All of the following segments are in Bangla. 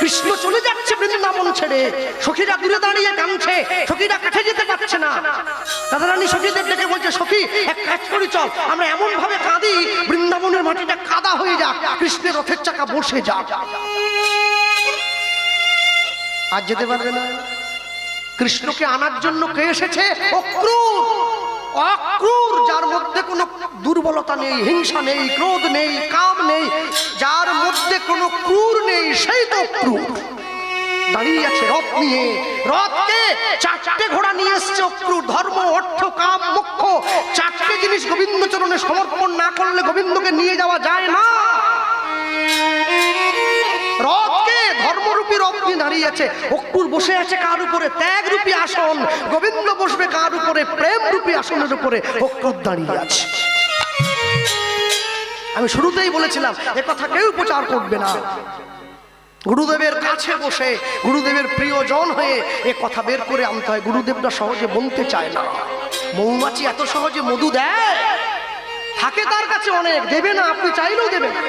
কৃষ্ণ চলে যাচ্ছে বৃন্দাবন ছেড়ে, সখীরা দূরে দাঁড়িয়ে কাঁদছে, সখীরা কাছে যেতে পারছে না। রাধারানী সখীদের ডেকে বলছে, সখী এক কাজ করি, চল আমরা এমন ভাবে কাঁদি বৃন্দাবনের মাটিটা কাদা হয়ে যাক, কৃষ্ণের রথের চাকা বসে যাক। আজ যেতে পারবে না। কৃষ্ণকে আনার জন্য কে এসেছে? অক্রূর। অক্রূর, যার মধ্যে কোনো দুর্বলতা নেই, হিংসা নেই, ক্রোধ নেই, কাম নেই, যার মধ্যে কোনো ক্রূর নেই, সেই তো অক্রূর। দাঁড়িয়ে আছে রথ নিয়ে, রথকে চারটে ঘোড়া নিয়ে এসছে অক্রূর। ধর্ম, অর্থ, কাম, মোক্ষ, চারটে জিনিস গোবিন্দ চরণে সমর্পণ না করলে গোবিন্দকে নিয়ে যাওয়া যায় না। রথকে ধর্মরূপী রথ নিয়ে দাঁড়িয়ে আছে। অক্রূর বসে আছে কার উপরে? ত্যাগরূপী আসন। গোবিন্দ বসবে কার উপরে? প্রেমরূপী আসনের উপরে অক্রূর দাঁড়িয়ে আছে। আমি শুরুতেই বলেছিলাম এ কথা কেউ প্রচার করবে না। গুরুদেবের কাছে বসে, গুরুদেবের প্রিয়জন হয়ে এ কথা বের করে আনতে হয়। গুরুদেবরা সহজে বলতে চায় না। মৌমাছি এত সহজে মধু দেয়? থাকে তার কাছে অনেক, দেবে না, আপনি চাইলেও দেবে না।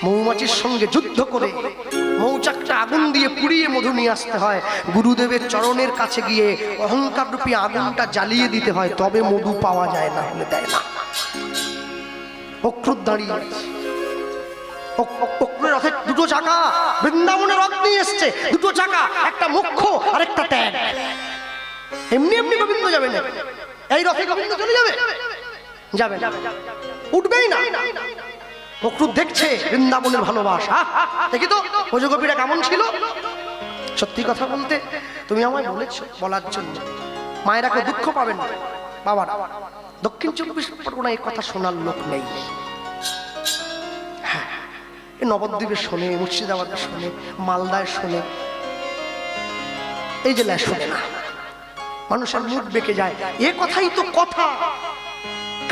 মৌমাছির সঙ্গে যুদ্ধ করে মৌচাকটা আগুন দিয়ে পুড়িয়ে মধু নিয়ে আসতে হয়। গুরুদেবের চরণের কাছে গিয়ে অহংকার রূপী আগুনটা জ্বালিয়ে দিতে হয়, তবে মধু পাওয়া যায়, না হলে দেয় না। অক্রূর দাঁড়িয়ে আছে। অক্রূরের রথের দুটো চাকা, বৃন্দাবনের রথ নিয়ে এসছে, দুটো চাকা, একটা মুখ্য আর একটা ট্যাগ। এমনি এমনি গোবিন্দ যাবে না। এই রথে গোবিন্দ চলে যাবে? যাবে না, উঠবেই না। অক্রূর দেখছে বৃন্দাবনের ভালোবাসা। দেখি তো ভোজগোপীরা কেমন ছিল। সত্যি কথা বলতে তুমি আমায় বলেছো বলার জন্য, মায়েরা কেউ দুঃখ পাবেন না। বাবারা, দক্ষিণ 24 পরগনায় এই কথা শোনার লোক নেই। হ্যাঁ, নবদ্বীপে শোনে, মুর্শিদাবাদে শোনে, মালদায় শোনে, এই জেলায় শোনে না। মানুষের মুখ বেঁকে যায়। এ কথাই তো কথা।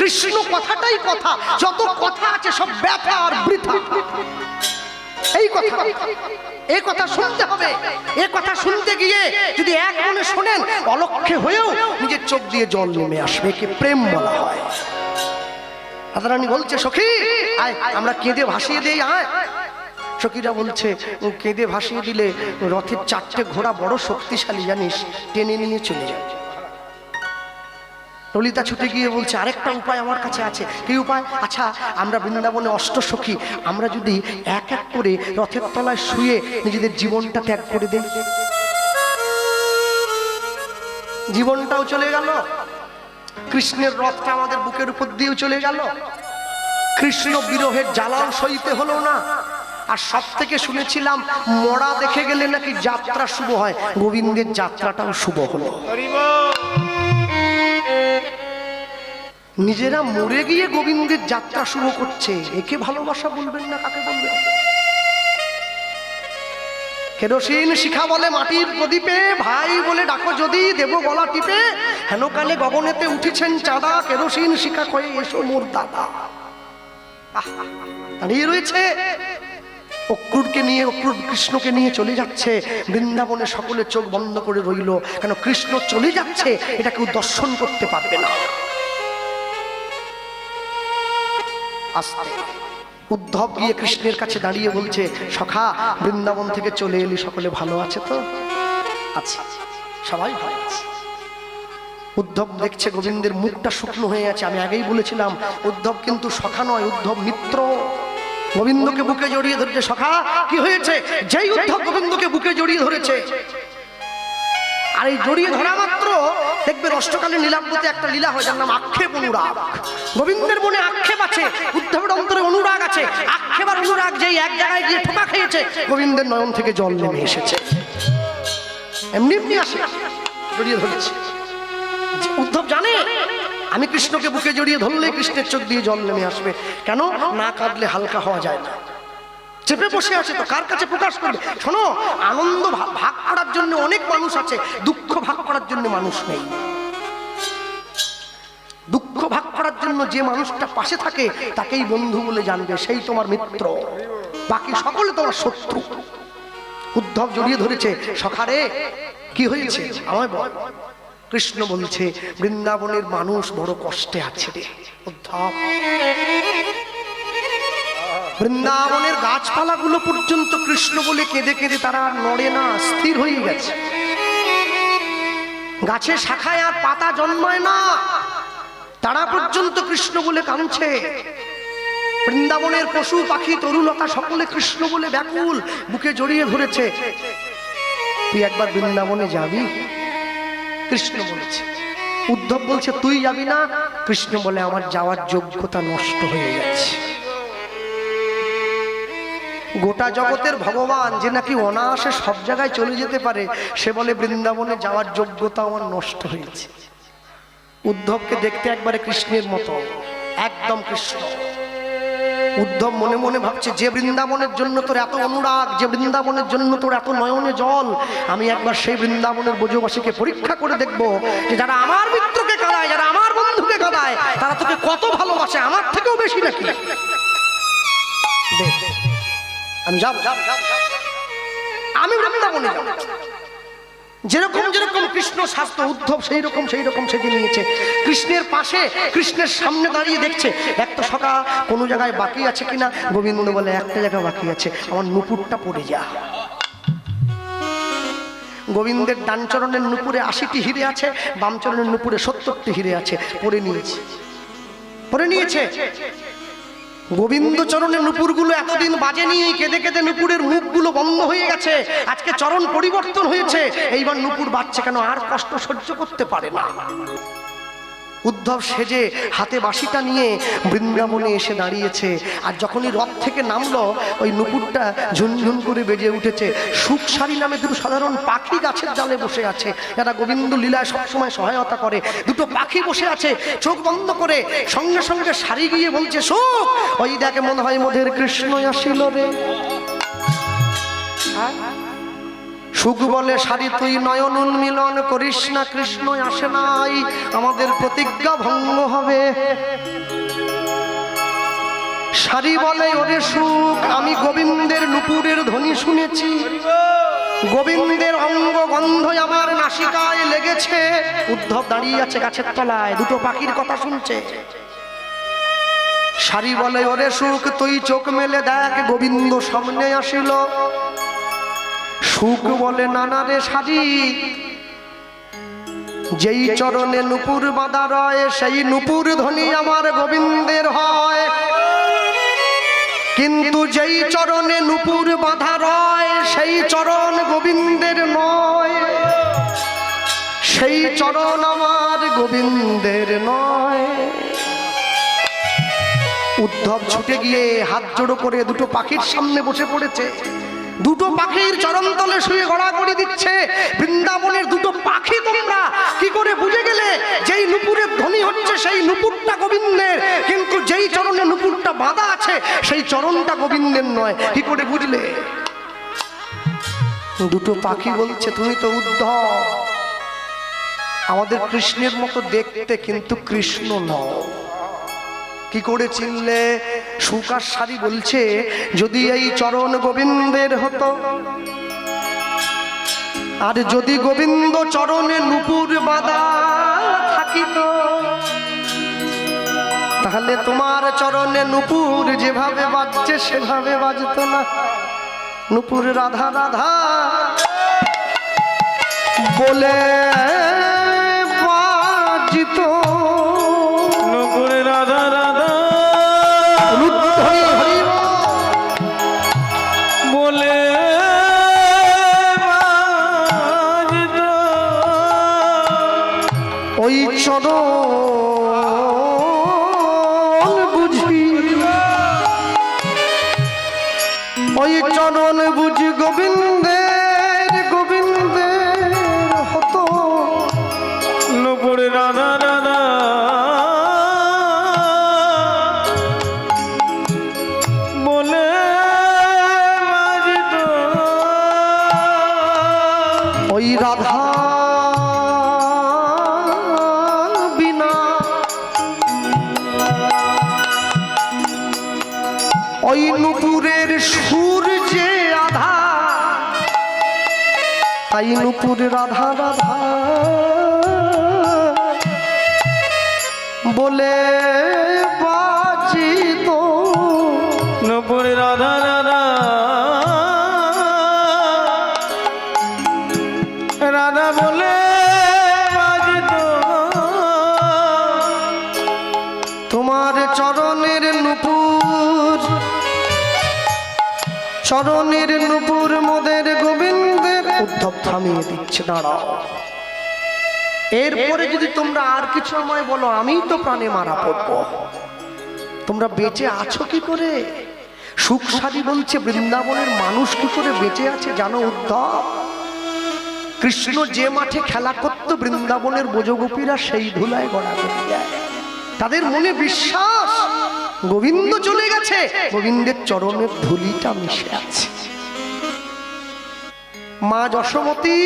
কৃষ্ণ কথাটাই কথা। যত কথা আছে সব ব্যথা আর বৃথা। এই কথা, এই কথা শুনতে হবে। এই কথা শুনতে গিয়ে যদি এক মনে শোনেন, অলক্ষ্যে হয়েও নিজের চোখ দিয়ে জল নেমে আসবে। একে প্রেম বলা হয়। রাধারানী বলছে, সখী আয় আমরা কেঁদে ভাসিয়ে দেই, আয়। সখীরা বলছে, কেঁদে ভাসিয়ে দিলে রথের চারটে ঘোড়া বড় শক্তিশালী জানিস, টেনে নিয়ে চলে যায়। ললিতা ছুটে গিয়ে বলছে, আরেকটা উপায় আমার কাছে আছে। কি উপায়? আচ্ছা, আমরা বৃন্দাবনে অষ্টসখী, আমরা যদি এক এক করে রথের তলায় শুয়ে নিজেদের জীবনটা ত্যাগ করে দেই, জীবনটাও চলে গেল, কৃষ্ণের রথটা আমাদের বুকের উপর দিয়েও চলে গেল, কৃষ্ণ বিরহের জ্বালাও সইতে হলো না। আর সব থেকে শুনেছিলাম মরা দেখে গেলে নাকি যাত্রা শুভ হয়, গোবিন্দের যাত্রাটাও শুভ হলো। নিজেরা মরে গিয়ে গোবিন্দের যাত্রা শুভ করছে, একে ভালোবাসা বলবেন না, কাকে বলবেন? কেরোসিন শিখা বলে মাটির প্রদীপে, ভাই বলে ডাকো যদি দেব গলা টিপে, হেনকালে গগনেতে উঠিছেন চাঁদা, কেরোসিন শিখা কয়ে এসো মোর দাদা। দাঁড়িয়ে রয়েছে অক্রূরকে নিয়ে, অক্রূর কৃষ্ণকে নিয়ে চলে যাচ্ছে বৃন্দাবনে। সকলে চোখ বন্ধ করে রইল, কেন কৃষ্ণ চলে যাচ্ছে এটা কেউ দর্শন করতে পারবে না। আস্তে উদ্ধব গিয়ে কৃষ্ণের কাছে দাঁড়িয়ে বলছে, সখা বৃন্দাবন থেকে চলে এলি, সকলে ভালো আছে তো? আচ্ছা, সবাই ভালো আছে। উদ্ধব দেখছে গোবিন্দের মুখটা শুকনো হয়ে আছে। আমি আগেই বলেছিলাম উদ্ধব কিন্তু সখা নয়, উদ্ধব মিত্র। গোবিন্দকে বুকে জড়িয়ে ধরেছে। সখা কি হয়েছে? যেই উদ্ধব গোবিন্দকে বুকে জড়িয়ে ধরেছে, আর এই জড়িয়ে ধরা মাত্র দেখবে অষ্টকালীন লীলাব্রতে একটা লীলা হয়, যার নাম আক্ষেপ অনুরাগ। গোবিন্দের মনে আক্ষেপ আছে, উদ্ধবের অন্তরে অনুরাগ আছে। আক্ষেপ আর অনুরাগ যেই এক জায়গায় গিয়ে ঠোকা খেয়েছে, গোবিন্দের নয়ন থেকে জল নেমে এসেছে। এমনি এমনি আসে, জড়িয়ে ধরেছে। উদ্ধব জানে আমি কৃষ্ণকে বুকে জড়িয়ে ধরলে কৃষ্ণের চোখ দিয়ে জল নেমে আসবে। কেন? না কাঁদলে হালকা হওয়া যায় না। চেপে বসে আছে তো, কার কাছে প্রকাশ করবে? শোনো, আনন্দ ভাগ করার জন্য অনেক মানুষ আছে, দুঃখ ভাগ করার জন্য মানুষ নেই। দুঃখ ভাগ করার জন্য যে মানুষটা পাশে থাকে তাকেই বন্ধু বলে জানবে, সেই তোমার মিত্র, বাকি সকলে তোমার শত্রু। উদ্ধব জড়িয়ে ধরেছে, সখারে কি হয়েছে আমায় বল। কৃষ্ণ বলছে, বৃন্দাবনের মানুষ বড় কষ্টে আছে রে উদ্ধব। বৃন্দাবনের গাছপালাগুলো পর্যন্ত কৃষ্ণ বলে কেঁদে কেঁদে তারা আর নড়ে না, স্থির হয়ে গেছে। গাছের শাখায় আর পাতা জন্মায় না, তারা পর্যন্ত কৃষ্ণ বলে কাঁদছে। বৃন্দাবনের পশু পাখি তরুলতা সকলে কৃষ্ণ বলে ব্যাকুল, বুকে জড়িয়ে ধরেছে। তুই একবার বৃন্দাবনে যাবি? কৃষ্ণ বলেছে। উদ্ধব বলছে তুই যাবি না? কৃষ্ণ বলে আমার যাওয়ার যোগ্যতা নষ্ট হয়ে গেছে। গোটা জগতের ভগবান যে নাকি অনায়াসে সব জায়গায় চলে যেতে পারে, সে বলে বৃন্দাবনে যাওয়ার যোগ্যতা আমার নষ্ট হয়েছে। উদ্ধবকে দেখতে একবারে কৃষ্ণের মতো, একদম কৃষ্ণ। উদ্ধব মনে মনে ভাবছে, যে বৃন্দাবনের জন্য তোর এত অনুরাগ, যে বৃন্দাবনের জন্য তোর এত নয়নে জল, আমি একবার সেই বৃন্দাবনের ব্রজবাসীকে পরীক্ষা করে দেখবো যে যারা আমার মিত্রকে কাঁদায়, যারা আমার বন্ধুকে কাঁদায়, তারা তোকে কত ভালোবাসে, আমার থেকেও বেশি নাকি। আমি যাব, আমি বৃন্দাবনে যাব। যেরকম যেরকম কৃষ্ণ শাস্ত্র, উদ্ধব সেই রকম সেজে নিয়েছে। কৃষ্ণের পাশে, কৃষ্ণের সামনে দাঁড়িয়ে দেখছে একটা সখা কোনো জায়গায় বাকি আছে কিনা। গোবিন্দ বলে একটা জায়গা বাকি আছে, আমার নুপুরটা পড়ে যা। গোবিন্দের ডান চরণের নুপুরে 80টি হিরে আছে, বাম চরণের নুপুরে 70টি হিরে আছে। পরে নিয়েছে। গোবিন্দ চরণের নুপুরগুলো এতদিন বাজেনি, কেঁদে কেঁদে নুপুরের মুখগুলো বন্ধ হয়ে গেছে। আজকে চরণ পরিবর্তন হয়েছে, এইবার নুপুর বাজছে কেন, আর কষ্ট সহ্য করতে পারে না। উদ্ধব সেজে হাতে বাঁশিটা নিয়ে বৃন্দাবনে এসে দাঁড়িয়েছে। আর যখনই রথ থেকে নামলো, ওই নুপুরটা ঝুনঝুন করে বেজে উঠেছে। সুখসারি নামে দুটো সাধারণ পাখি গাছের ডালে বসে আছে, এরা গোবিন্দ লীলায় সবসময় সহায়তা করে। দুটো পাখি বসে আছে চোখ বন্ধ করে, সঙ্গে সঙ্গে সারি গিয়ে বলছে, সুখ ওই দেখে মনে হয় মোদের কৃষ্ণ আসিল রে। সুখ বলে, সারি তুই নয়ন উন্মিলন করিস না, কৃষ্ণ আসে নাই, আমাদের প্রতিজ্ঞা ভঙ্গ হবে। সারি বলে, ওরে সুখ আমি গোবিন্দের নুপুরের ধ্বনি শুনেছি, গোবিন্দের অঙ্গ গন্ধ আমার নাসিকায় লেগেছে। উদ্ধব দাঁড়িয়ে আছে গাছের তলায়, দুটো পাখির কথা শুনছে। সারি বলে, ওরে সুখ তুই চোখ মেলে দেখ, গোবিন্দ সামনে আসিল। সুখ বলে, নানা রে সারি, যেই চরণে নুপুর বাঁধা রয়, সেই নুপুর ধ্বনি আমার গোবিন্দের হয়। কিন্তু যেই চরণে নুপুর বাঁধা রয়, সেই চরণ গোবিন্দের নয়, সেই চরণ আমার গোবিন্দের নয়। উদ্ধব ছুটে গিয়ে হাত জোড়ো করে দুটো পাখির সামনে বসে পড়েছে। দুটো পাখির চরণতলে শুয়ে গড়াগড়ি দিচ্ছে। বৃন্দাবনের দুটো পাখি তোমরা কি করে বুঝে গেলে যেই নুপুরের ধ্বনি হচ্ছে সেই নুপুরটা গোবিন্দের, কিন্তু যেই চরণে নুপুরটা বাঁধা আছে সেই চরণটা গোবিন্দের নয়, কি করে বুঝলে? দুটো পাখি বলছে, তুমি তো উদ্ধব, আমাদের কৃষ্ণের মতো দেখতে, কিন্তু কৃষ্ণ নও। কি করে চিনলে? সুকার সারি বলছে, যদি এই চরণ গোবিন্দের হতো, আর যদি গোবিন্দ চরণে নুপুর বাঁধা থাকিত, তাহলে তোমার চরণে নুপুর যেভাবে বাজছে সেভাবে বাজতো না। নুপুর রাধা রাধা বলে বাজিত, নুপুর রাধা রাধা বলে বাজিত। ওই চরণ বুঝি, ওই চরণ বুঝি গোবিন্দের, গোবিন্দের হতো। নুপুর রাধা রাধা বলে বাজিত। ওই রাধা বিনা, ওই নুপুরের সুর যে আধা, তাই নুপুর রাধা রাধা বলে বাজিত। নুপুর চরণের নূপুর মোদের গোবিন্দের। উদ্ধব থামিয়ে দিচ্ছে, দাঁড়াও। এরপরে যদি তোমরা আর কিছু আমায় বলো, আমি তো প্রাণে মারা পড়বো। তোমরা বেঁচে আছো কি করে? সুখ সারি বলছে বৃন্দাবনের মানুষ কি করে বেঁচে আছে জানো উদ্ধব? কৃষ্ণ যে মাঠে খেলা করতো বৃন্দাবনের ব্রজগোপীরা সেই ধুলায় গড়াগড়ি যায়। তাদের মনে বিশ্বাস গোবিন্দ চলে গেছে, গোবিন্দের চরণের ধুলিটা মিশে আছে। মা যশোমতী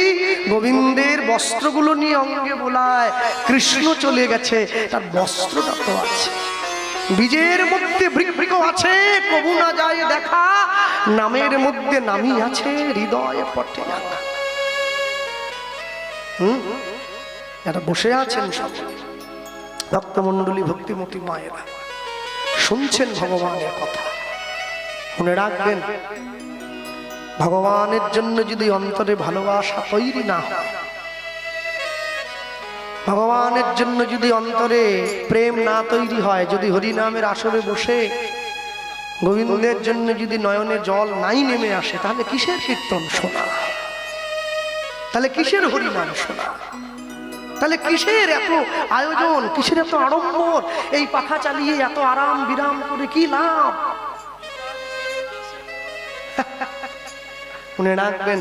গোবিন্দের বস্ত্রগুলো নিয়ে অঙ্গে বোলায়, কৃষ্ণ চলে গেছে, তার বস্ত্রটা তো আছে। বীজের মধ্যে বৃক্ষ আছে, কবু না যায় দেখা, নামের মধ্যে নামই আছে, হৃদয়ে পটে রাখা। যারা বসে আছেন সব ভক্তমণ্ডলী, ভক্তিমতী মায়েরা শুনছেন ভগবানের কথা, মনে রাখবেন ভগবানের জন্য যদি অন্তরে ভালোবাসা তৈরি না হয়, ভগবানের জন্য যদি অন্তরে প্রেম না তৈরি হয়, যদি হরিনামের আসরে বসে গোবিন্দের জন্য যদি নয়নে জল নাই নেমে আসে, তাহলে কিসের কীর্তন শোনা? তাহলে কিসের হরিনাম শোনা? তাহলে কিসের এত আয়োজন, কিসের এত আড়ম্বর? এই পাখা চালিয়ে এত আরাম বিরাম করে কি লাভ? মনে রাখবেন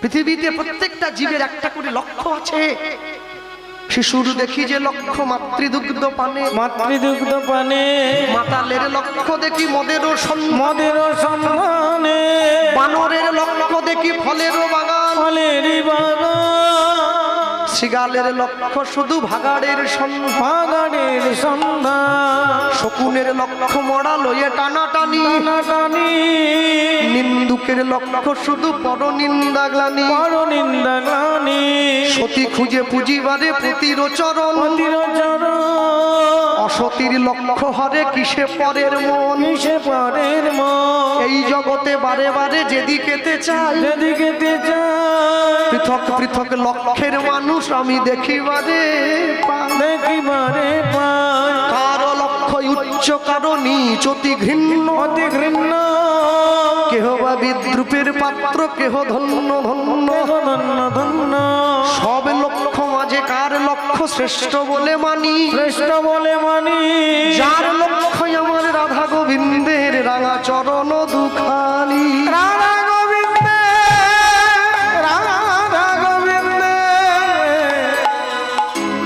পৃথিবীতে প্রত্যেকটা জীবের একটা করে লক্ষ্য আছে। শিশুর দেখি যে লক্ষ্য মাতৃদুগ্ধ পানে, মাতৃদুগ্ধ পানে, মাতালের লক্ষ্য দেখি মদেরও মদেরও সন্ধানে, বানরের লক্ষ্য দেখি ফলেরও বাগান, ফলেরই বাগান, শৃগালের লক্ষ্য শুধু ভাগাড়ের সন্ধান, বাগানের সন্ধান, শকুনের লক্ষ্য মরা লয়ে টানাটানি, টানাটানি, নিন্দুকের লক্ষ্য শুধু পরনিন্দা গ্লানি, পরনিন্দা গ্লানি, সতী খুঁজে পুঁজিবারে প্রতিরোচরণ, প্রতিরোচরণ, অসতীর লক্ষ্য হরে কিসে পরের মন, কিসে পরের মন, এই জগতে বারে বারে যেদিকেতে চাই, যেদিকেতে চাই, পৃথক পৃথক লক্ষ্যের মানুষ আমি দেখিবারে পাই, দেখিবারে পাই, কারো লক্ষ্য উচ্চ কারো নিচ অতি ঘৃণ্য, অতি ঘৃণ্য, কেহ বা বিদ্রুপের পাত্র, কেহ ধন্য ধন্য, ধন্য ধন্য, সব লক্ষ্য মাঝে কার লক্ষ্য শ্রেষ্ঠ বলে মানি, শ্রেষ্ঠ বলে মানি, যার লক্ষ্য আমার রাধা গোবিন্দের রাঙা চরণ দুখানি। রাধা গোবিন্দে, রাধা গোবিন্দে,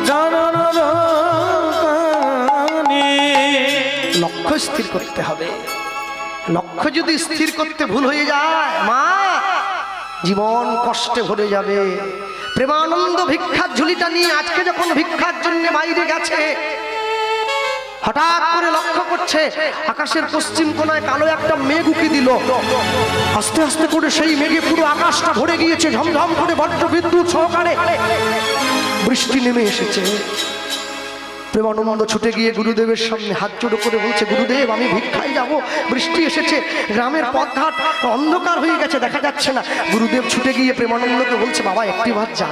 চরণ দুখানি। লক্ষ্য স্থির করতে হবে। লক্ষ্য যদি স্থির করতে ভুল হয়ে যায় মা, জীবন কষ্টে ভরে যাবে। প্রেমানন্দ ভিক্ষার ঝুলিটা নিয়ে আজকে যখন ভিক্ষার জন্য বাইরে গেছে, হঠাৎ করে লক্ষ্য করছে আকাশের পশ্চিম কোণায় কালো একটা মেঘ উকি দিল। আস্তে আস্তে করে সেই মেঘে পুরো আকাশটা ভরে গিয়েছে, ঝমঝম করে বজ্র বিদ্যুৎ সহকারে বৃষ্টি নেমে এসেছে। প্রেমানন্দ ছুটে গিয়ে গুরুদেবের সামনে হাত জোড়ো করে বলছে, গুরুদেব আমি ভিক্ষায় যাব, বৃষ্টি এসেছে, গ্রামের পথঘাট অন্ধকার হয়ে গেছে, দেখা যাচ্ছে না। গুরুদেব ছুটে গিয়ে প্রেমানন্দকে বলছে, বাবা একটি বার যা,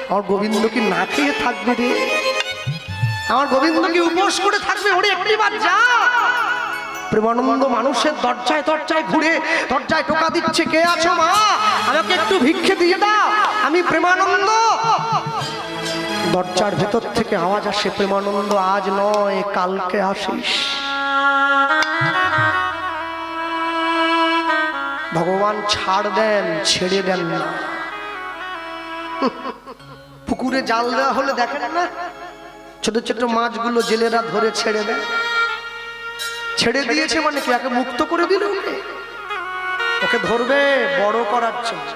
আমার গোবিন্দ কি না খেয়ে থাকবে রে? আমার গোবিন্দ কি উপোস করে থাকবে? ওরে একটি বার যা। প্রেমানন্দ মানুষের দরজায় দরজায় ঘুরে দরজায় টোকা দিচ্ছে, কে আছো মা, আমাকে একটু ভিক্ষে দিয়ে দাও, আমি প্রেমানন্দ। দরজার ভেতর থেকে আওয়াজ আসে, প্রেমানন্দ আজ নয় কালকে আসিস। ভগবান ছাড় দেন, ছেড়ে দেন না। পুকুরে জাল দেওয়া হলে দেখেন না, ছোট ছোট মাছগুলো জেলেরা ধরে ছেড়ে দেয়। ছেড়ে দিয়েছে মানে কি, একে মুক্ত করে দিল, ওকে ধরবে বড় করার জন্য।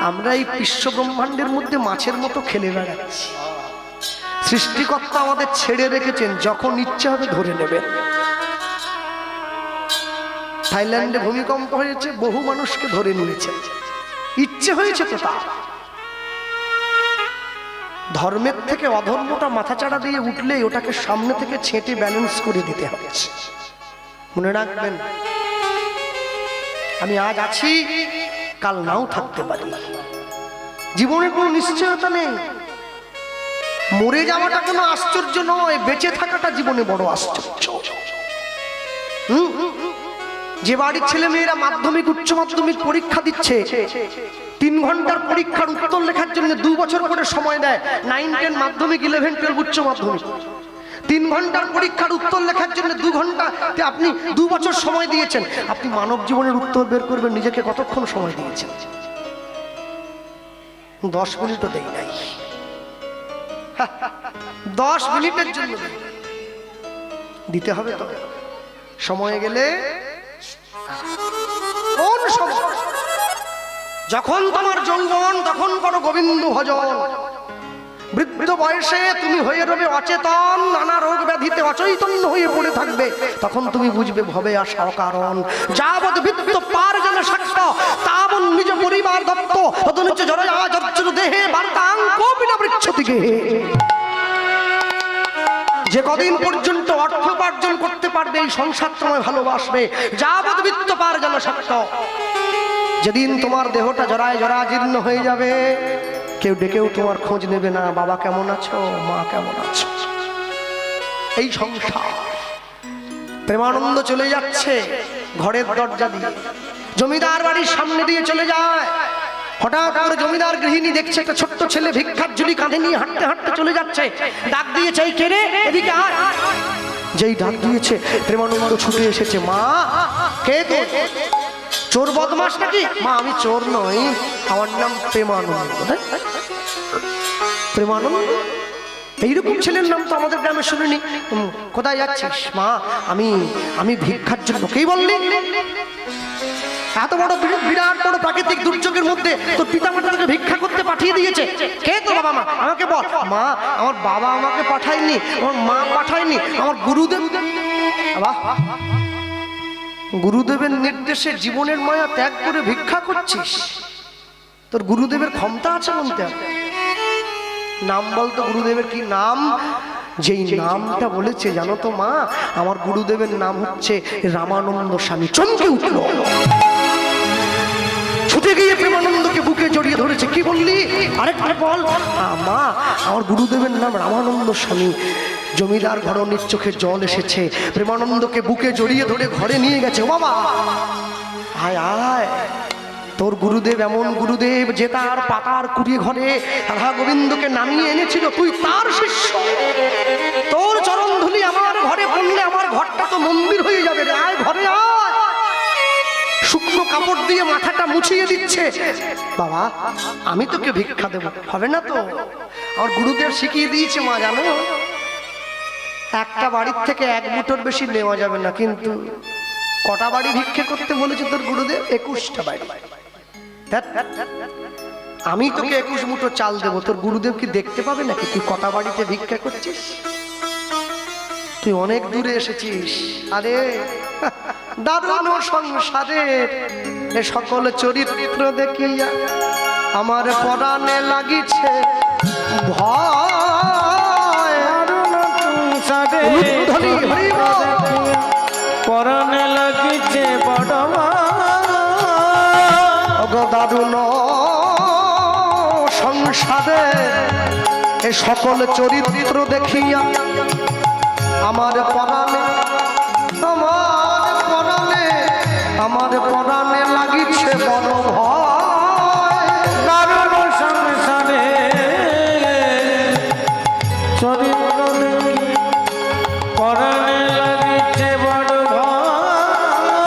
আমরা এই বিশ্ব ব্রহ্মাণ্ডের মধ্যে মাছের মতো খেলে বেড়াচ্ছি। সৃষ্টিকর্তা আমাদের ছেড়ে রেখেছেন, যখন ইচ্ছে হবে ধরে নেবেন। থাইল্যান্ডে ভূমিকম্প হয়েছে, বহু মানুষকে ধরে নিয়েছে, ইচ্ছে হয়েছে তো তা। ধর্মের থেকে অধর্মটা মাথাচাড়া দিয়ে উঠলেই ওটাকে সামনে থেকে ছেঁটে ব্যালেন্স করে দিতে হবে। মনে রাখবেন, আমি আজ আছি, কাল নাও থাকতে পারি। জীবনে কোনো নিশ্চয়তা নেই। মরে যাওয়াটা কোনো আশ্চর্য নয়, বেঁচে থাকাটা জীবনে বড় আশ্চর্য। যে বাড়ির ছেলে মেয়েরা মাধ্যমিক উচ্চ মাধ্যমিক পরীক্ষা দিচ্ছে, 3 ঘন্টার পরীক্ষার উত্তর লেখার জন্য 2 বছর করে সময় দেয়, 9, 10 মাধ্যমিক, 11, 12 উচ্চ মাধ্যমিক, 3 ঘন্টার পরীক্ষার উত্তর লেখার জন্য 2 ঘন্টাতে আপনি 2 বছর সময় দিয়েছেন। আপনি মানব জীবনের উত্তর বের করবেন, নিজেকে কতক্ষণ সময় দিয়েছেন? 10 মিনিটও দেই নাই। 10 মিনিটের জন্য দিতে হবে তো। সময় গেলে কোন সময়? যখন তোমার যৌবন তখন করো গোবিন্দ ভজন। বৃদ্ধ বয়সে তুমি হয়ে রবে অচেতন, নানা রোগ ব্যাধিতে অচৈতন্য হয়ে পড়ে থাকবে, তখন তুমি বুঝবে ভবে আসা অকারণ। যাবৎ বৃত্ত পার যেন সাক্ষ্য, তাবৎ নিজ পরিবার দত্ত, তদনুচ্চ জরয়া জর্জর দেহে বার্তাং কোপিনা বৃক্ষতি গেহে। যে কদিন পর্যন্ত অর্থ উপার্জন করতে পারবে এই সংসার তোমায় ভালোবাসবে। যাবৎ বৃত্ত পার যেন সাক্ষ্য, যেদিন তোমার দেহটা জরায় জরাজীর্ণ হয়ে যাবে, কেউ ডেকেও তোমার খোঁজ নেবে না, বাবা কেমন আছো, মা কেমন আছো। এই সংসার প্রেমানন্দ চলে যাচ্ছে ঘরের দরজা দিয়ে, জমিদার বাড়ির সামনে দিয়ে চলে যায়। হঠাৎ করে জমিদার গৃহিণী দেখছে একটা ছোট্ট ছেলে ভিক্ষার ঝুলি কাঁধে নিয়ে হাঁটতে হাঁটতে চলে যাচ্ছে। ডাক দিয়েছে, এই কে রে, এদিকে আয়। যেই ডাক দিয়েছে প্রেমানন্দ ছুটে এসেছে। মা, কে তো? চোর বদমাস নাকি? মা, আমি চোর নই, আমার নাম প্রেমানন্দ। প্রেমানন্দ? এইরকম ছেলের নাম তো আমাদের গ্রামে শুনিনি। কোথায় যাচ্ছিস? মা, আমি ভিক্ষার জন্য। কেই বললি? এত বড় বিরাট বড় প্রাকৃতিক দুর্যোগের মধ্যে তোর পিতামাতা তোকে ভিক্ষা করতে পাঠিয়ে দিয়েছে। কে তো বাবা মা? আমাকে বল। মা, আমার বাবা আমাকে পাঠায়নি, আমার মা পাঠায়নি, আমার গুরুদেব। বাহ, গুরুদেবের নির্দেশে জীবনের মায়া ত্যাগ করে ভিক্ষা করছিস? তোর গুরুদেবের ক্ষমতা আছে বলতে? নাম বলতো গুরুদেবের কি নাম? যেই নামটা বলেছে জানো তো মা, আমার গুরুদেবের নাম হচ্ছে রামানন্দ স্বামী। চমকে উঠল, ছুটে গিয়ে প্রেমানন্দকে বুকে জড়িয়ে ধরেছে। কি বললি? আরেকটা বল। মা, আমার গুরুদেবের নাম রামানন্দ স্বামী। জমিদার ঘরণীর চোখে জল এসেছে, প্রেমানন্দকে বুকে জড়িয়ে ধরে ঘরে নিয়ে গেছে। বাবা, আয় আয়, তোর গুরুদেব এমন গুরুদেব যে তার পাতার কুড়িয়ে ঘরে রাধা গোবিন্দকে নামিয়ে এনেছিল। তুই তার শিষ্য, তোর চরণ ধুলি আমার ঘরে পড়লে আমার ঘরটা তো মন্দির হয়ে যাবে রে। আয় ঘরে আয়। শুকনো কাপড় দিয়ে মাথাটা মুছিয়ে দিচ্ছে। বাবা, আমি তোকে ভিক্ষা দেব, হবে না তো? আমার গুরুদেব শিখিয়ে দিয়েছে মা, জানো একটা বাড়ির থেকে 1 মুঠোর বেশি নেওয়া যাবে না। কিন্তু কটা বাড়ি ভিক্ষে করতে বলেছে তোর গুরুদেব? 21টা বাড়ি। আমি তোকে 21 মুঠো চাল দেবো, তোর গুরুদেব কি দেখতে পাবে নাকি তুই কটা বাড়িতে ভিক্ষা করছিস? তুই অনেক দূরে এসেছিস। আরে দারুণ সংসারের এ সকল চরিত্র দেখিয়া আমার পরাণে লাগিছে ভয়। পরাণে লাগিছে বড় দারুণ সংসারে এ সকল চরিত্র দেখিয়া আমার পরাণে লাগিছে বড় ভয়। দারুণ সংসারে চরিত্র দেখি পরাণে লাগিছে বড় ভয়।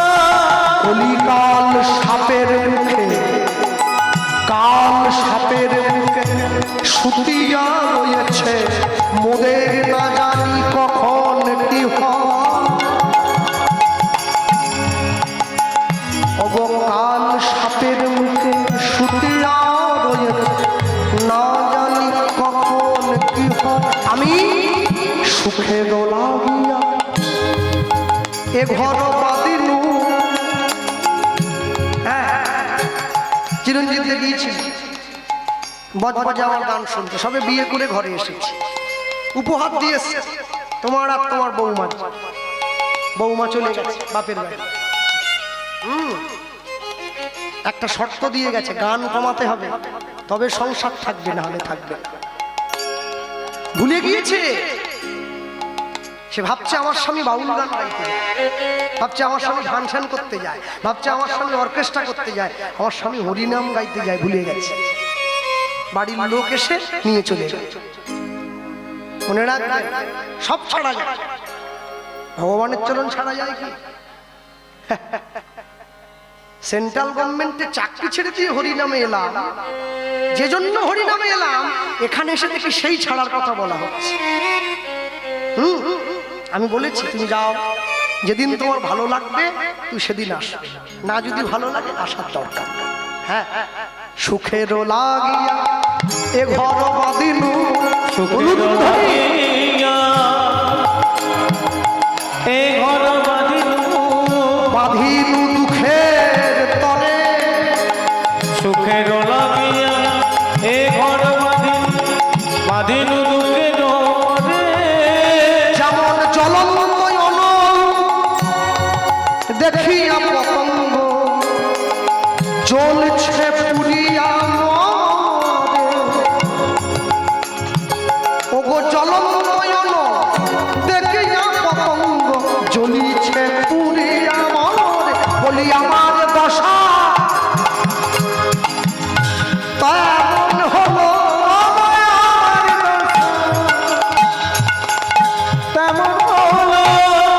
কলিকাল সাপের মুখে, কাল সাপের মুখে সুতিয়া রয়েছে, মোদের না জানি কখন কি হয়। কাল সাপের মুখে সুতিয়া রয়েছে, না জানি কখন কি হয়। আমি সুখে লাগিয়া এ ঘর বাদিনু। চিরঞ্জিতে গিয়েছি বজবজে আমার গান শুনতে, সবে বিয়ে করে ঘরে এসেছি। উপহার দিয়েছে তোমার আর তোমার বৌমা। বৌমা চলে গেছে বাপের বাড়ি। একটা শর্ত দিয়ে গেছে, গান কমাতে হবে তবে সংসার থাকবে, না হলে থাকবে। ভুলে গিয়েছে সে ভাবছে আমার স্বামী বাউল গান গাইতে যায়, ভাবছে আমার স্বামী গান শান করতে যায়, ভাবছে আমার স্বামী অর্কেস্ট্রা করতে যায়, আমার স্বামী হরিনাম গাইতে যায়, ভুলে গেছে। বাড়ির লোক এসে নিয়ে চলে যায়। মনে রাখবেন, সব ছাড়া যায়, ভগবানের চরণ ছাড়া যায় কি? সেন্ট্রাল গভর্নমেন্টে চাকরি ছেড়ে দিয়ে হরিনামে এলাম, যে জন্য হরিনামে এলাম, এখানে এসে দেখি সেই ছাড়ার কথা বলা হচ্ছে। আমি বলেছি তুমি যাও, যেদিন তোমার ভালো লাগবে তুই সেদিন আসবে, না যদি ভালো লাগে আসার দরকার। হ্যাঁ, সুখের লাগিয়া এ ঘর বাঁধিনু, সুখের লাগিয়া এ ঘর বাঁধিনু, বাঁধিনু দুঃখের তরে, সুখের লাগিয়া এ ঘর বাঁধিনু, বাঁধিনু দুঃখের তরে। যেমন জলময় দেখিয়া পতঙ্গ জ্বলছে পুরিয়া মরে, ওগো জলময় দেখিয়া পতঙ্গ জ্বলিছে পুরিয়া মরে, বলি আমার দশা তেমন হলো, তেমন হলো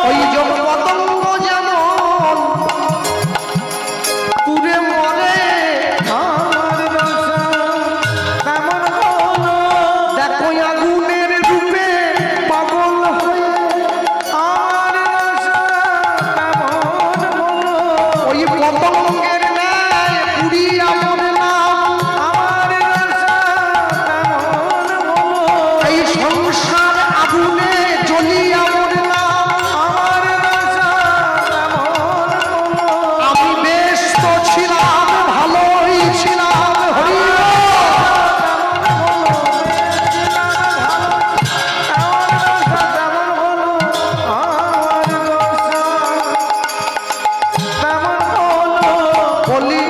ওই যে পতঙ্গ যেমন পুড়ে মরে, আমার দশা, তেমন হলো দেখো আগুনের রূপে পাগল হয়ে, আমার দশা, তেমন হলো ওই পতঙ্গের ন্যায় পুড়িয়া মরলাম। আমার দশা, তেমন হলো এই সংসার আগুনে জ্বলিয়া মরলাম। আমার দশা, তেমন হলো আমি বেশ তো ছিলাম, ভালোই ছিলাম, হরি বলি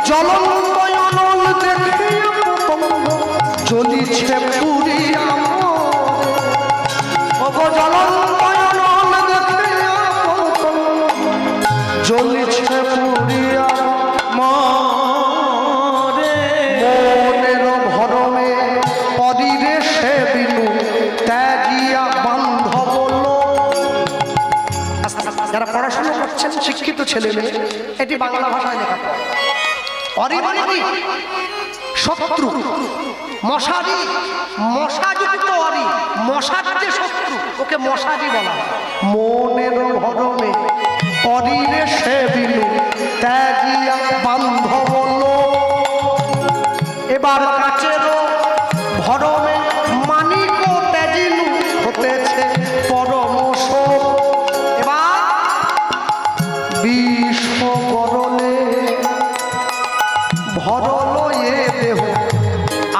জলময় অনল দেখিয়া পতঙ্গ জ্বলিছে পুরিয়া মরে, ওগো জলময় অনল দেখিয়া পতঙ্গ জ্বলিছে পুরিয়া মনের ভরমে পরিবেশে বিনু ত্যাগিয়া বান্ধব লোক। যারা পড়াশোনা করছেন, শিক্ষিত ছেলে মেয়ে, এটি বাংলা ভাষায় লেখা পড়ে। অরি মানে কি? শত্রু, মশারি, মশাযুক্ত অরি, মশার যে শত্রু, ওকে মশারি বলা হয়। মনের ভরমে পরিবেশে বিনু ত্যাগিয়া বান্ধব লোক। এবার কাচের ভরমে মানিক ত্যাজিনু হতেছে পরম শোক। এবার বিশ্ব গরলে ভরল এ দেহ,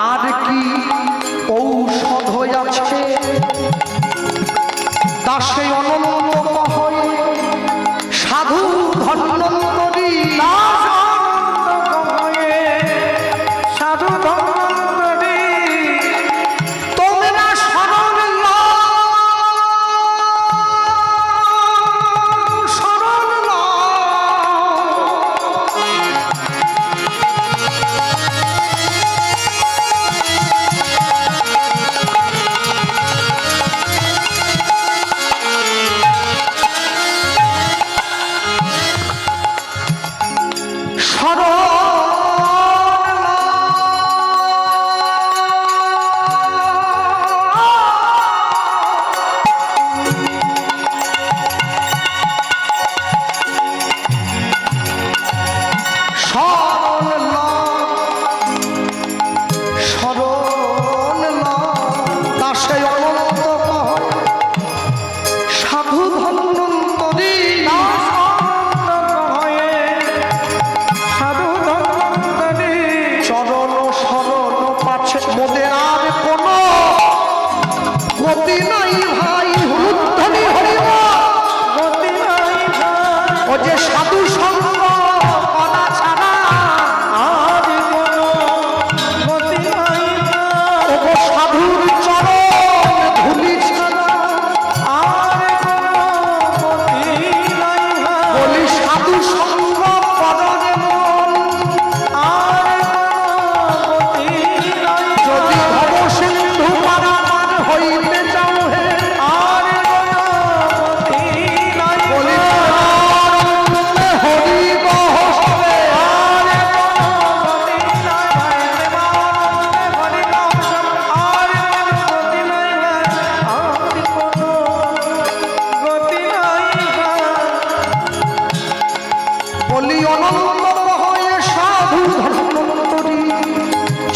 আর কি ঔষধ হইয়াছে, দাসে অনন্ত কহয় সাধু ধন্বন্তরী, সাধু ধন্বন্তরী, তোমরা শরণ লও, শরণ লও।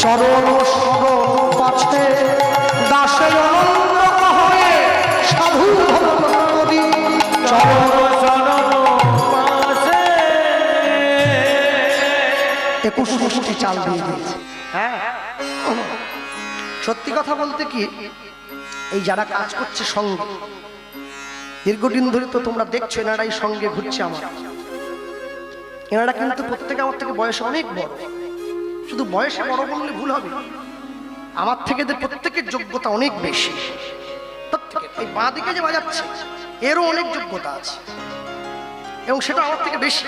চরণ শরণ পাছে দাসে অনন্ত হয়ে সাধু ভক্ত করি চরণ চরণ পাশে 21টি চাল দিয়ে দিয়েছে। হ্যাঁ, সত্যি কথা বলতে কি, এই যারা কাজ করছে সঙ্গে, দীর্ঘদিন ধরে তো তোমরা দেখছো এনারাই সঙ্গে ঘুরছে আমার। এনারা কিন্তু প্রত্যেকে আমার থেকে বয়সে অনেক বড়। শুধু বয়সে বড় বললে ভুল হবে, আমার থেকে এদের প্রত্যেকের যোগ্যতা অনেক বেশি। প্রত্যেকের এই বাঁ দিকে যে বাজাচ্ছে এরও অনেক যোগ্যতা আছে, এবং সেটা আমার থেকে বেশি,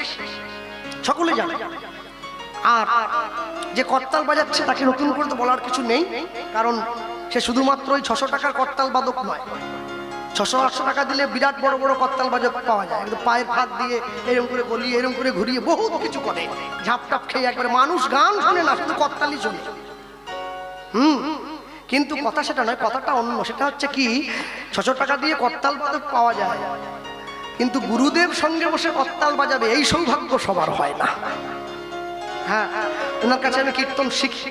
সকলে জানে। আর যে করতাল বাজাচ্ছে তাকে নতুন করে তো বলার কিছু নেই, কারণ সে শুধুমাত্র ওই 600 টাকার করতাল বাদক নয়। 600-800 টাকা দিলে বিরাট বড় বড় করতাল বাদক পাওয়া যায়, কিন্তু পায়ের ফাঁক দিয়ে এরকম করে গলিয়ে এরকম করে ঘুরিয়ে বহুত কিছু করে, ঝাপটাপ খেয়ে একবারে মানুষ গান শোনে না, শুধু করতালই শোনে। কিন্তু কথা সেটা নয়, কথাটা অন্য। সেটা হচ্ছে কি, 600 টাকা দিয়ে করতাল বাদক পাওয়া যায়, কিন্তু গুরুদেব সঙ্গে বসে করতাল বাজাবে এই সৌভাগ্য সবার হয় না। হ্যাঁ, ওনার কাছে আমি কীর্তন শিখি,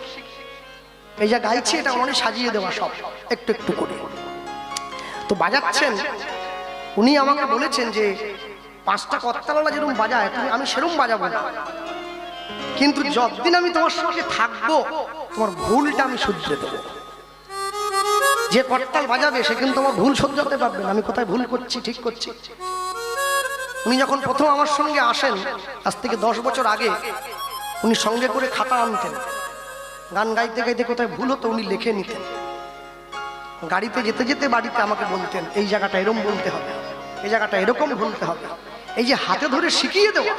এই যা গাইছি এটা অনেক সাজিয়ে দেওয়া, সব একটু একটু করে তো বাজাচ্ছেন। উনি আমাকে বলেছেন যে 5টা করতালওয়ালা যেরকম বাজায় আমি সেরকম বাজাবো না, কিন্তু যতদিন আমি তোমার সঙ্গে থাকবো তোমার ভুলটা আমি শুধরে দেবো। যে করতাল বাজাবে সে কিন্তু আমার ভুল শুধরাতে পারবে না, আমি কোথায় ভুল করছি ঠিক করছি। উনি যখন প্রথম আমার সঙ্গে আসেন, আজ থেকে 10 বছর আগে, উনি সঙ্গে করে খাতা আনতেন, গান গাইতে গাইতে কোথায় ভুল হতো উনি লিখে নিতেন। গাড়িতে যেতে যেতে বাড়িতে আমাকে বলতেন এই জায়গাটা এরকম বলতে হবে, এই জায়গাটা এরকম বলতে হবে। এই যে হাতে ধরে শিখিয়ে দেওয়া,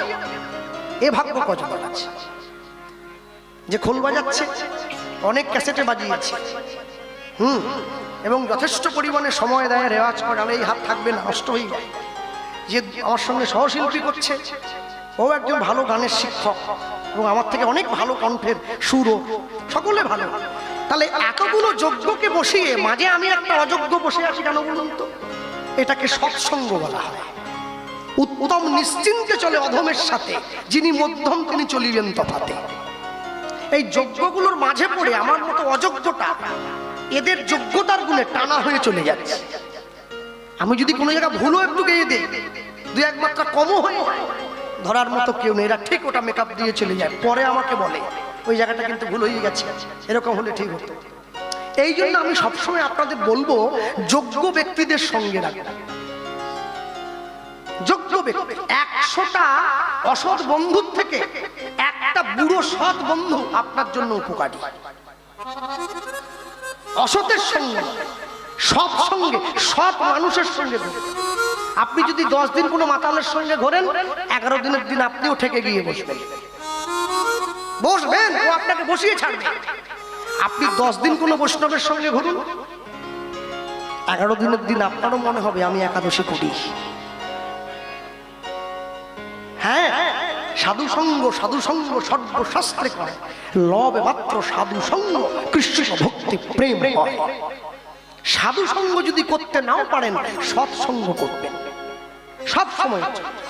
এ ভাগ্য কজন আছে। যে খোল বাজাচ্ছে অনেক ক্যাসেটে বাজিয়েছে, এবং যথেষ্ট পরিমাণে সময় দেয়, রেওয়াজ করে, এই হাত থাকবে না, নষ্ট হয়ে যায়। যে আমার সঙ্গে সহশিল্পী করছে ও একজন ভালো গানের শিক্ষক, এবং আমার থেকে অনেক ভালো কণ্ঠের সুরও, সকলে ভালো। তাহলে এতগুলো যোগ্যকে বসিয়ে মাঝে আমি একটা অযোগ্য বসে আছি কেন বলুন তো? এটাকে সৎসঙ্গ বলা হয়। উত্তম নিশ্চিন্তে চলে অধমের সাথে, যিনি মধ্যম তিনি চলিবেন তফাতে। এই যোগ্যগুলোর মাঝে পড়ে আমার মতো অযোগ্যটা এদের যোগ্যতার গুণে টানা হয়ে চলে যাচ্ছে। আমি যদি কোনো জায়গা ভুলও একটু গেয়ে দিই, 2-1 মাত্রা কমও হয়ে যায়, ধরার মতো কেউ নেই, এরা ঠিক ওটা মেকআপ দিয়ে চলে যায়। পরে আমাকে বলে ওই জায়গাটা কিন্তু ভুল হয়ে গেছে, এরকম হলে ঠিক হতো। এই জন্য আমি সবসময় আপনাদের বলবো যোগ্য ব্যক্তিদের সঙ্গে রাখবেন। যোগ্য ব্যক্তি, 100টা অসৎ বন্ধুর থেকে একটা বুড়ো সৎ বন্ধু আপনার জন্য উপকারী। অসতের সঙ্গে, সৎ সঙ্গে, সৎ মানুষের সঙ্গে ঘুরুন। আপনি যদি 10 দিন কোনো মাতালের সঙ্গে ঘোরেন, 11 দিনের দিন আপনিও ঠেকে গিয়ে বসবেন, ও আপনাকে বসিয়ে ছাড়বে। আপনি 10 দিন কোনো বৈষ্ণবের সঙ্গে ঘুরুন, 11 দিনের দিন আপনারও মনে হবে আমি একাদশী করি। হ্যাঁ, সাধু সঙ্গ সর্বশাস্ত্রে করে, লবে মাত্র সাধু সঙ্গ কৃষ্ণ ভক্তি প্রেম হয়। সাধু সঙ্গ যদি করতে নাও পারেন, সৎসঙ্গ করবেন সব সময়।